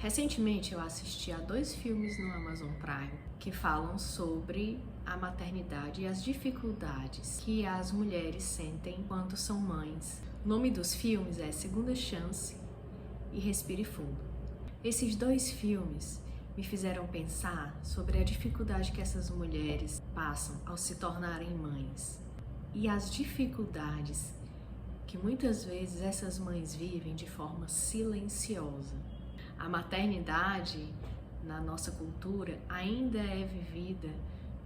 Recentemente eu assisti a 2 filmes no Amazon Prime que falam sobre a maternidade e as dificuldades que as mulheres sentem enquanto são mães. O nome dos filmes é Segunda Chance e Respire Fundo. Esses 2 filmes me fizeram pensar sobre a dificuldade que essas mulheres passam ao se tornarem mães e as dificuldades que muitas vezes essas mães vivem de forma silenciosa. A maternidade, na nossa cultura, ainda é vivida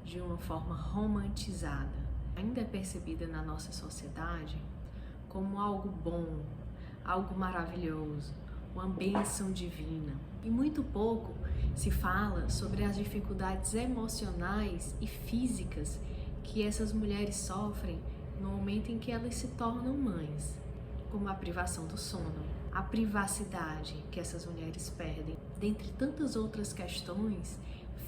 de uma forma romantizada. Ainda é percebida na nossa sociedade como algo bom, algo maravilhoso, uma bênção divina. E muito pouco se fala sobre as dificuldades emocionais e físicas que essas mulheres sofrem no momento em que elas se tornam mães, como a privação do sono, a privacidade que essas mulheres perdem, dentre tantas outras questões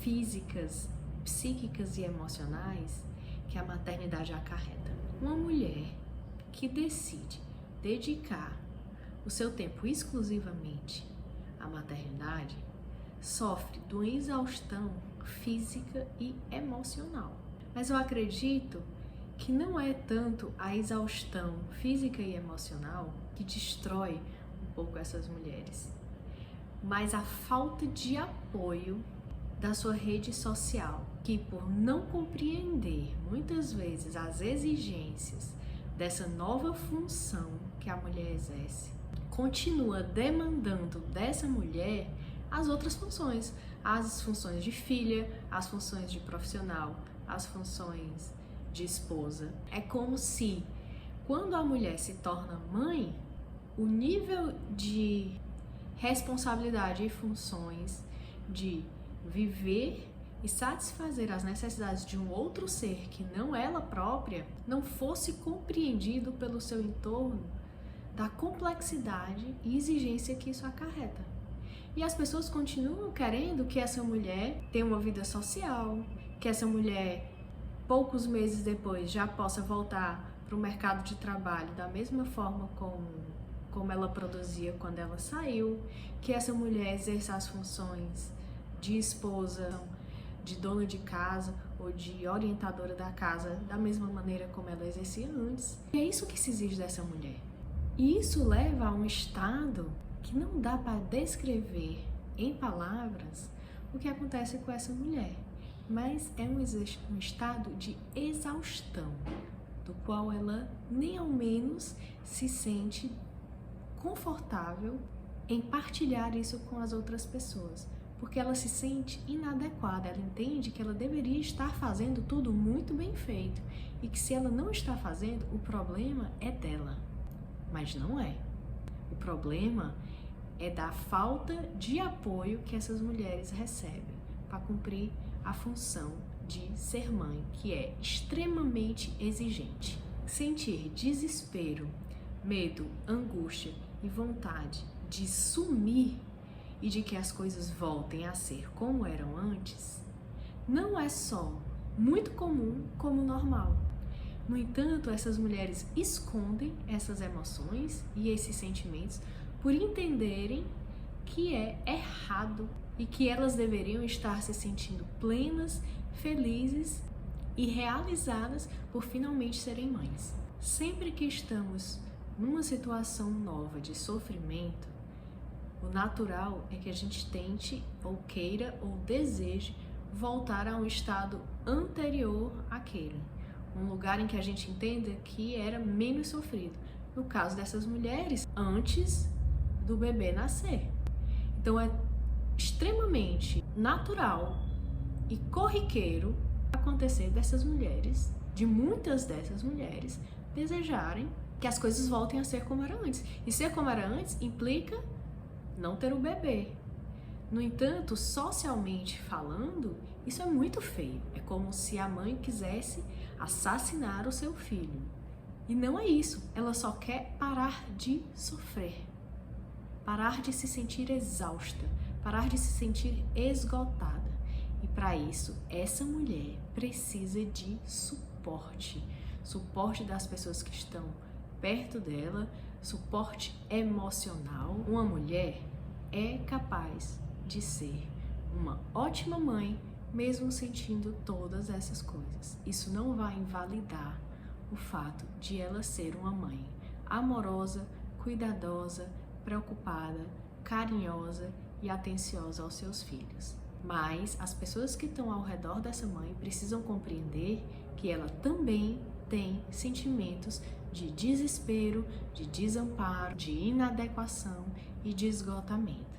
físicas, psíquicas e emocionais que a maternidade acarreta. Uma mulher que decide dedicar o seu tempo exclusivamente à maternidade sofre de uma exaustão física e emocional. Mas eu acredito que não é tanto a exaustão física e emocional que destrói um pouco essas mulheres, mas a falta de apoio da sua rede social, que por não compreender muitas vezes as exigências dessa nova função que a mulher exerce, continua demandando dessa mulher as outras funções, as funções de filha, as funções de profissional, as funções de esposa. É como se, quando a mulher se torna mãe, o nível de responsabilidade e funções de viver e satisfazer as necessidades de um outro ser que não ela própria não fosse compreendido pelo seu entorno, da complexidade e exigência que isso acarreta. E as pessoas continuam querendo que essa mulher tenha uma vida social, que essa mulher, poucos meses depois, já possa voltar para o mercado de trabalho da mesma forma como ela produzia quando ela saiu, que essa mulher exerça as funções de esposa, de dona de casa ou de orientadora da casa da mesma maneira como ela exercia antes. E é isso que se exige dessa mulher. E isso leva a um estado que não dá para descrever em palavras o que acontece com essa mulher, mas é um estado de exaustão, do qual ela nem ao menos se sente confortável em partilhar isso com as outras pessoas, porque ela se sente inadequada, ela entende que ela deveria estar fazendo tudo muito bem feito e que se ela não está fazendo, o problema é dela, mas não é. O problema é da falta de apoio que essas mulheres recebem para cumprir a função de ser mãe, que é extremamente exigente. Sentir desespero, medo, angústia e vontade de sumir e de que as coisas voltem a ser como eram antes, não é só muito comum como normal. No entanto, essas mulheres escondem essas emoções e esses sentimentos por entenderem que é errado e que elas deveriam estar se sentindo plenas, felizes e realizadas por finalmente serem mães. Sempre que estamos numa situação nova de sofrimento, o natural é que a gente tente, ou queira, ou deseje voltar a um estado anterior àquele. Um lugar em que a gente entenda que era menos sofrido. No caso dessas mulheres, antes do bebê nascer. Então é extremamente natural e corriqueiro acontecer dessas mulheres, de muitas dessas mulheres, desejarem que as coisas voltem a ser como era antes. E ser como era antes implica não ter o bebê. No entanto, socialmente falando, isso é muito feio. É como se a mãe quisesse assassinar o seu filho. E não é isso. Ela só quer parar de sofrer. Parar de se sentir exausta. Parar de se sentir esgotada. E para isso, essa mulher precisa de suporte. Suporte das pessoas que estão perto dela, suporte emocional. Uma mulher é capaz de ser uma ótima mãe, mesmo sentindo todas essas coisas. Isso não vai invalidar o fato de ela ser uma mãe amorosa, cuidadosa, preocupada, carinhosa e atenciosa aos seus filhos. Mas as pessoas que estão ao redor dessa mãe precisam compreender que ela também tem sentimentos de desespero, de desamparo, de inadequação e de esgotamento.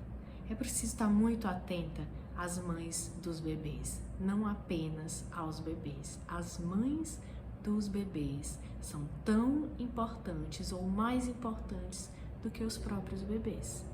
É preciso estar muito atenta às mães dos bebês, não apenas aos bebês. As mães dos bebês são tão importantes ou mais importantes do que os próprios bebês.